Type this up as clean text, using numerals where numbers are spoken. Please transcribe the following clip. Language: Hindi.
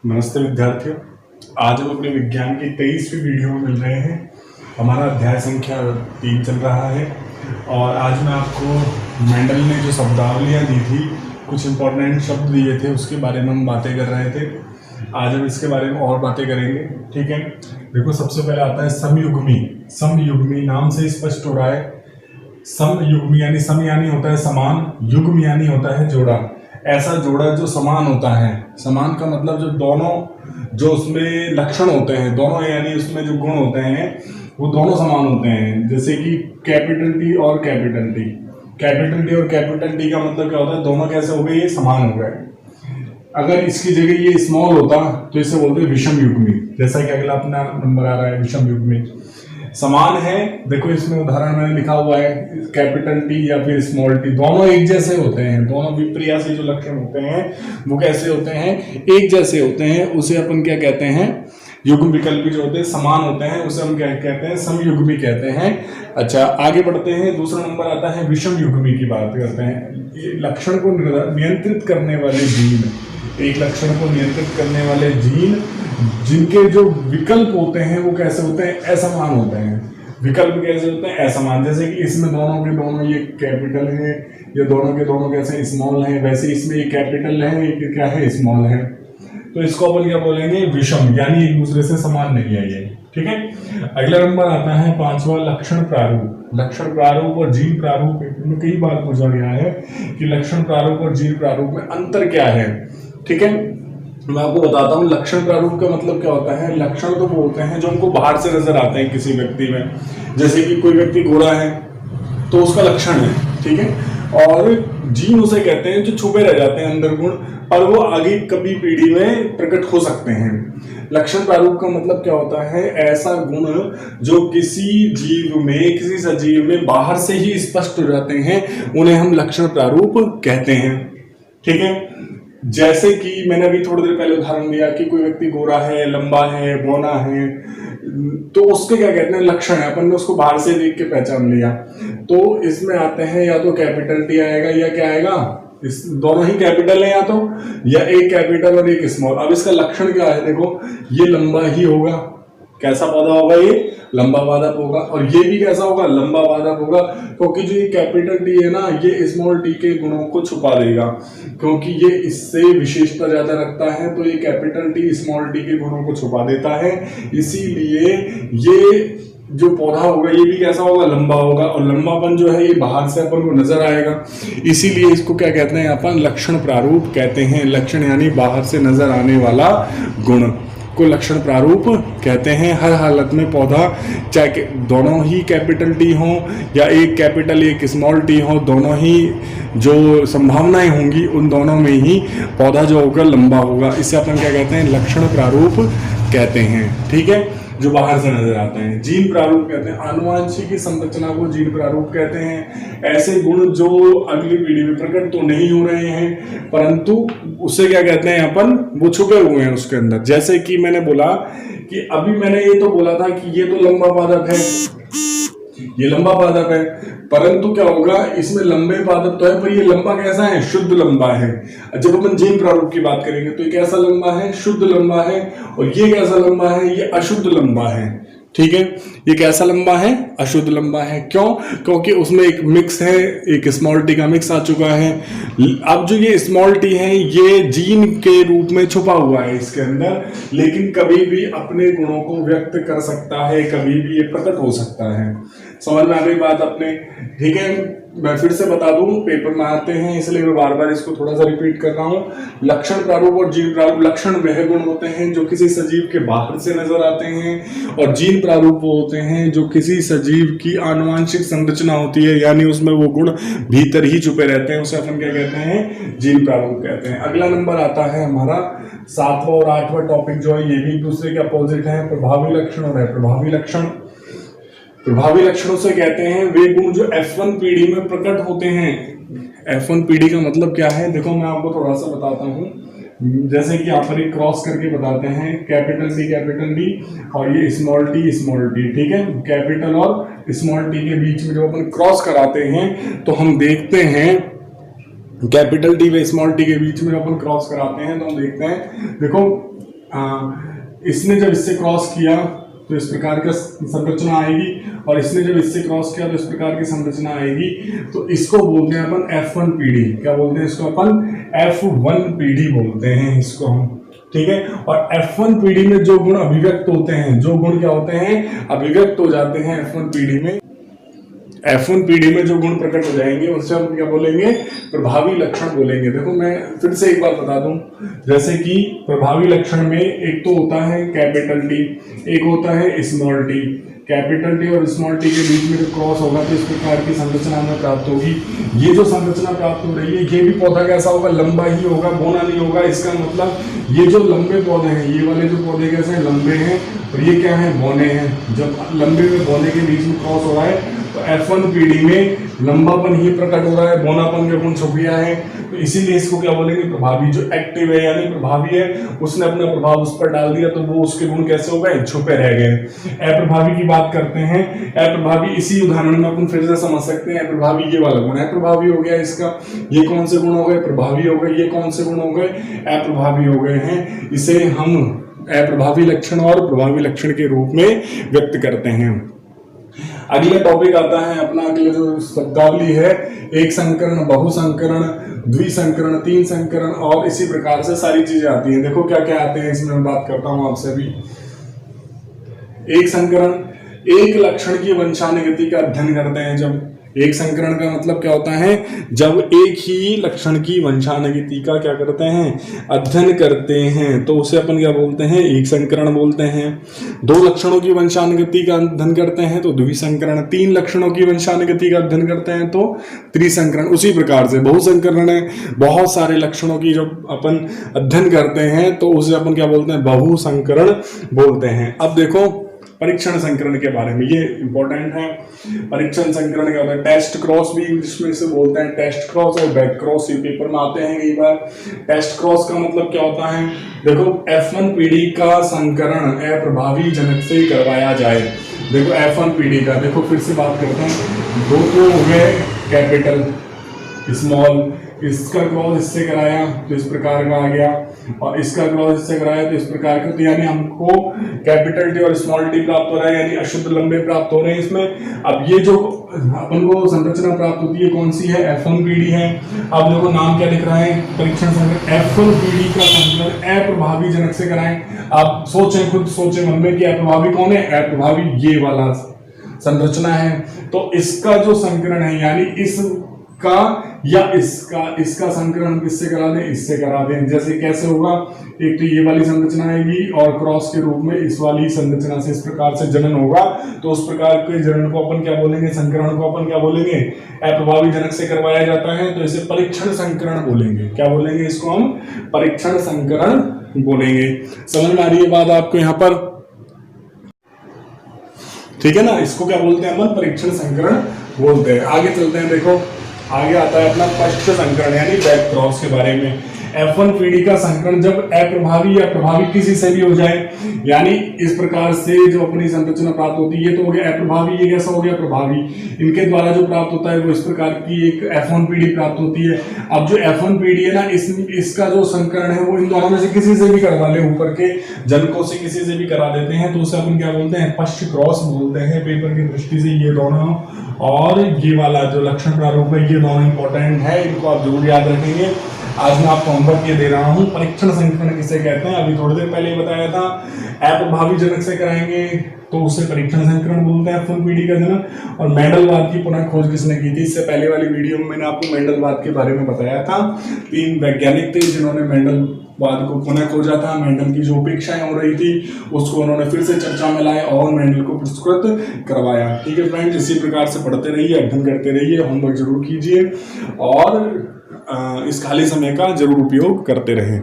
नमस्ते विद्यार्थियों। आज हम अपने विज्ञान की 23वीं वीडियो में मिल रहे हैं। हमारा अध्याय संख्या 3 चल रहा है और आज मैं आपको मेंडल ने जो शब्दावलियाँ दी थी, कुछ इम्पोर्टेंट शब्द दिए थे, उसके बारे में हम बातें कर रहे थे। आज हम इसके बारे में और बातें करेंगे। ठीक है, देखो सबसे पहले आता है समयुग्मी। समयुग्मी नाम से स्पष्ट हो रहा है। समयुग्मी यानी सम यानी होता है समान, युग्म यानी होता है जोड़ा। ऐसा जोड़ा जो समान होता है। समान का मतलब जो दोनों जो उसमें लक्षण होते हैं, दोनों यानी उसमें जो गुण होते हैं वो दोनों समान होते हैं। जैसे कि कैपिटल टी और कैपिटल टी। कैपिटल टी और कैपिटल टी का मतलब क्या होता है, दोनों कैसे हो गए, ये समान हो गए। अगर इसकी जगह ये स्मॉल होता तो इसे बोलते हैं विषम युग्मी। जैसा कि अगला अपना नंबर आ रहा है विषम युग्मी। समान है, देखो इसमें उदाहरण मैंने लिखा हुआ है, कैपिटल टी या फिर स्मॉल टी, दोनों एक जैसे होते हैं। दोनों विपर्यासी जो लक्षण होते हैं वो कैसे होते हैं, एक जैसे होते हैं। उसे अपन क्या कहते हैं, युग्म विकल्पी जो होते हैं समान होते हैं, उसे हम क्या कहते हैं, समयुग्मी कहते हैं। अच्छा आगे बढ़ते हैं। दूसरा नंबर आता है विषम युग्मी की बात करते हैं। ये लक्षण को नियंत्रित करने वाले जीन, एक लक्षण को नियंत्रित करने वाले जीन जिनके जो विकल्प होते हैं वो कैसे होते हैं, असमान होते हैं। विकल्प कैसे होते हैं, असमान। जैसे कि इसमें दोनों के दोनों ये कैपिटल है, ये दोनों के दोनों कैसे स्मॉल है, वैसे इसमें ये कैपिटल है, ये क्या है, स्मॉल है। तो इसको अपन क्या बोलेंगे, विषम, यानी एक दूसरे से समान नहीं है ये। ठीक है, अगला नंबर आता है 5वां लक्षण प्रारूप। लक्षण प्रारूप और जीन प्रारूप में कई बार पूछा गया है कि लक्षण प्रारूप और जीन प्रारूप में अंतर क्या है। ठीक है, मैं आपको बताता हूँ लक्षण प्रारूप का मतलब क्या होता है। लक्षण तो वो होते हैं जो हमको बाहर से नजर आते हैं किसी व्यक्ति में। जैसे कि कोई व्यक्ति गोरा है तो उसका लक्षण है, ठीक है। और जीन उसे कहते हैं जो छुपे रह जाते हैं अंदर गुण, और वो आगे कभी पीढ़ी में प्रकट हो सकते हैं। लक्षण प्रारूप का मतलब क्या होता है, ऐसा गुण जो किसी जीव में, किसी सजीव में बाहर से ही स्पष्ट हो जाते हैं, उन्हें हम लक्षण प्रारूप कहते हैं। ठीक है, जैसे कि मैंने अभी थोड़ी देर पहले उदाहरण दिया कि कोई व्यक्ति गोरा है, लंबा है, बौना है, तो उसके क्या कहते हैं, लक्षण है। अपन ने उसको बाहर से देख के पहचान लिया। तो इसमें आते हैं या तो कैपिटल टी आएगा या क्या आएगा, इस दोनों ही कैपिटल है या तो, या एक कैपिटल और एक स्मॉल। अब इसका लक्षण क्या है, देखो ये लंबा ही होगा। कैसा पौधा होगा, ये लंबा पादप होगा। और ये भी कैसा होगा, लंबा पादप होगा। क्योंकि जो ये कैपिटल टी है ना, ये स्मॉल टी के गुणों को छुपा देगा, क्योंकि ये इससे विशेषता ज्यादा रखता है। तो ये कैपिटल टी स्मॉल टी के गुणों को छुपा देता है। इसीलिए ये जो पौधा होगा ये भी कैसा होगा, लंबा होगा। और लंबापन जो है ये बाहर से अपन को नजर आएगा। इसीलिए इसको क्या कहते हैं, अपन लक्षण प्रारूप कहते हैं। लक्षण यानी बाहर से नजर आने वाला गुण को लक्षण प्रारूप कहते हैं। हर हालत में पौधा, चाहे दोनों ही कैपिटल टी हो या एक कैपिटल एक स्मॉल टी हो, दोनों ही जो संभावनाएं होंगी उन दोनों में ही पौधा जो होगा लंबा होगा। इसे अपन क्या कहते हैं, लक्षण प्रारूप कहते हैं। ठीक है, जो बाहर से नजर आते हैं। जीन प्रारूप कहते हैं, आनुवांशिकी संरचना को जीन प्रारूप कहते हैं। ऐसे गुण जो अगली पीढ़ी में प्रकट तो नहीं हो रहे हैं, परंतु उसे क्या कहते हैं अपन, वो छुपे हुए हैं उसके अंदर। जैसे कि मैंने बोला कि अभी मैंने ये तो बोला था कि ये तो लंबा पादप है, ये लंबा पादप है, परंतु क्या होगा, इसमें लंबे पादप तो है, पर ये लंबा कैसा है, शुद्ध लंबा है। जब अपन जीन प्रारूप की बात करेंगे तो ये कैसा लंबा है, शुद्ध लंबा है। और ये कैसा लंबा है, ये अशुद्ध लंबा है। ठीक है, ये कैसा लंबा है, अशुद्ध लंबा है। क्यों, क्योंकि उसमें एक मिक्स है, एक स्मॉल टी का मिक्स आ चुका है। अब जो ये स्मॉल टी है ये जीन के रूप में छुपा हुआ है इसके अंदर, लेकिन कभी भी अपने गुणों को व्यक्त कर सकता है, कभी भी ये प्रकट हो सकता है। समझ में आ गई बात अपने। ठीक है, मैं फिर से बता दूं, पेपर में आते हैं इसलिए मैं बार बार इसको थोड़ा सा रिपीट कर रहा हूं। लक्षण प्रारूप और जीन प्रारूप, लक्षण वह गुण होते हैं जो किसी सजीव के बाहर से नजर आते हैं, और जीन प्रारूप वो होते हैं जो किसी सजीव की आनुवांशिक संरचना होती है, यानी उसमें वो गुण भीतर ही छुपे रहते हैं। उसे अपन क्या कहते हैं, जीन प्रारूप कहते हैं। अगला नंबर आता है हमारा 7वां और 8वां टॉपिक जो है, ये भी एक दूसरे के अपोजिट है, प्रभावी लक्षण और अप्रभावी लक्षण। प्रभावी लक्षणों से कहते हैं वे गुण जो F1 पीढ़ी में प्रकट होते हैं। F1 पीढ़ी का मतलब क्या है, देखो मैं आपको थोड़ा सा बताता हूँ। जैसे कि यहाँ पर एक क्रॉस करके बताते हैं, कैपिटल डी और ये स्मॉल टी। ठीक है, कैपिटल और स्मॉल टी के बीच में जब अपन क्रॉस कराते हैं तो हम देखते हैं, कैपिटल टी व स्मॉल टी के बीच में अपन क्रॉस कराते हैं तो हम देखते हैं, देखो इसने जब इससे क्रॉस किया तो इस प्रकार का संरचना आएगी, और इसने जब इससे क्रॉस किया तो इस प्रकार की संरचना आएगी। तो इसको बोलते हैं अपन F1 पीढ़ी। क्या बोलते हैं इसको? अपन F1 पीढ़ी बोलते हैं इसको हम, ठीक है। और F1 पीढ़ी में जो गुण अभिव्यक्त होते हैं, जो गुण क्या होते हैं? अभिव्यक्त हो जाते हैं F1 पीढ़ी में। F1 पीढ़ी में जो गुण प्रकट हो जाएंगे उससे हम क्या बोलेंगे? प्रभावी लक्षण बोलेंगे। देखो मैं फिर से एक बार बता दूं, जैसे कि प्रभावी लक्षण में एक तो होता है कैपिटल टी, एक होता है स्मॉल टी। कैपिटल टी और स्मॉल टी के बीच में जो क्रॉस होगा तो इस प्रकार की संरचना हमें प्राप्त होगी। ये जो संरचना प्राप्त हो रही है, ये भी पौधा कैसा होगा? लंबा ही होगा, बोना नहीं होगा। इसका मतलब ये जो लंबे पौधे हैं, ये वाले जो पौधे कैसे हैं? लंबे हैं, और ये क्या है? बोने हैं। जब लंबे में बोने के बीच में क्रॉस हो रहा है तो F1 पीढ़ी में लंबापन ही प्रकट हो रहा है, बोनापन के गुण छुप गया है। तो इसीलिए इसको क्या बोलेंगे? प्रभावी। जो एक्टिव है यानी प्रभावी है, उसने अपना प्रभाव उस पर डाल दिया तो वो उसके गुण कैसे हो गए? छुपे रह गए। अप्रभावी की बात करते हैं। अप्रभावी इसी उदाहरण में अपन फिर से समझ सकते हैं। अप्रभावी ये वाला गुण अप्रभावी हो गया इसका। ये कौन से गुण हो गए? प्रभावी हो गए। ये कौन से गुण हो गए? अप्रभावी हो गए हैं। इसे हम अप्रभावी लक्षण और प्रभावी लक्षण के रूप में व्यक्त करते हैं। अगला टॉपिक आता है अपना, अगले जो शब्दावली है, एक संकरण, बहुसंकरण, द्विसंकरण, तीन संकरण और इसी प्रकार से सारी चीजें आती हैं। देखो क्या क्या आते हैं इसमें, मैं बात करता हूं आपसे अभी। एक संकरण, एक लक्षण की वंशानुगति का अध्ययन करते हैं। जब एक संकरण का मतलब क्या होता है? जब एक ही लक्षण की वंशानुगति का क्या करते हैं? अध्ययन करते हैं, तो उसे अपन क्या बोलते हैं? एक संकरण बोलते हैं। दो लक्षणों की वंशानुगति का अध्ययन करते हैं तो द्विसंकरण। तीन लक्षणों की वंशानुगति का अध्ययन करते हैं तो त्रिसंकरण। उसी प्रकार से बहुसंकरण है, बहुत सारे लक्षणों की जब अपन अध्ययन करते हैं तो उसे अपन क्या बोलते हैं? बहुसंकरण बोलते हैं। अब देखो परीक्षण संकरण के बारे में, ये इंपॉर्टेंट है। परीक्षण संकरण क्या होता है? टेस्ट क्रॉस भी इंग्लिश में से बोलते हैं। टेस्ट क्रॉस और बैक क्रॉस ये पेपर में आते हैं कई बार। टेस्ट क्रॉस का मतलब क्या होता है? देखो F1 पीढ़ी का संकरण अप्रभावी जनक से करवाया जाए। देखो F1 पीढ़ी का, देखो फिर से बात करते हैं। दो तो हो गए कैपिटल, स्मॉल, इसका क्रॉस इससे कराया तो इस प्रकार का आ गया, और इसका क्रॉस इससे कराया तो इस प्रकार का। तो यानी हमको कैपिटल टी और स्मॉल टी प्राप्त हो रहा है, यानी अशुद्ध लंबे प्राप्त हो रहे हैं इसमें। अब ये जो अपन को संरचना प्राप्त होती है कौन सी है? F1 पीढ़ी है। अब देखो नाम क्या लिख रहा है? परीक्षण संकरण। F1 पीढ़ी का संकरण अप्रभावी जनक से कराएं। आप सोचें, खुद सोचें मन में कि अप्रभावी कौन है? अप्रभावी ये वाला संरचना है। तो इसका जो संकरण है यानी इसका या इसका संकरण किससे करा दें? इससे करा दें। जैसे कैसे होगा? एक तो ये वाली संरचना आएगी और क्रॉस के रूप में इस वाली संरचना से इस प्रकार से जनन होगा। तो उस प्रकार के जनन को अपन क्या बोलेंगे? संकरण को अपन क्या बोलेंगे? अप्रभावी जनक से करवाया जाता है तो इसे परीक्षण संकरण बोलेंगे। क्या बोलेंगे इसको? हम परीक्षण संकरण बोलेंगे। समझ में आ रही है बात आपको यहाँ पर? ठीक है ना? इसको क्या बोलते हैं अपन? परीक्षण संकरण बोलते हैं। आगे चलते हैं। देखो आगे आता है अपना पश्च संकरण यानी बैक क्रॉस के बारे में। F1 पीढ़ी का संकरण जब अप्रभावी या प्रभावी किसी से भी हो जाए, यानी इस प्रकार से जो अपनी संरचना प्राप्त होती है, ये तो हो गया अप्रभावी, ये कैसा हो गया? प्रभावी। इनके द्वारा जो प्राप्त होता है वो इस प्रकार की एक F1 पीढ़ी प्राप्त होती है। अब जो F1 पीढ़ी है ना, इसका जो संकरण है वो इन दोनों में से किसी से भी करवा ले, ऊपर के जनकों से किसी से भी करा देते हैं तो उसे अपन क्या बोलते हैं? पश्च क्रॉस बोलते हैं। पेपर की दृष्टि से ये दोनों और ये वाला जो लक्षण प्रारूप है ये दोनों इंपॉर्टेंट है, इनको आप जरूर याद रखेंगे। आज मैं आपको होमवर्क ये दे रहा हूँ। परीक्षण संकरण किसे कहते हैं? अभी थोड़ी देर पहले ही बताया था। अप्रभावी जनक से कराएंगे तो उसे परीक्षण संकरण बोलते हैं, F1 पीढ़ी का जनक। और मेंडलवाद की पुनः खोज किसने की थी? इससे पहले वाली वीडियो में मैंने आपको मेंडलवाद के बारे में बताया था। 3 वैज्ञानिक थे जिन्होंने मेंडलवाद को पुनः खोजा था। मेंडल की जो उपेक्षाएं हो रही थी उसको उन्होंने फिर से चर्चा में लाया और मेंडल को पुरस्कृत करवाया। ठीक है फ्रेंड्स, इसी प्रकार से पढ़ते रहिए, अध्ययन करते रहिए, होमवर्क जरूर कीजिए और इस खाली समय का जरूर उपयोग करते रहें।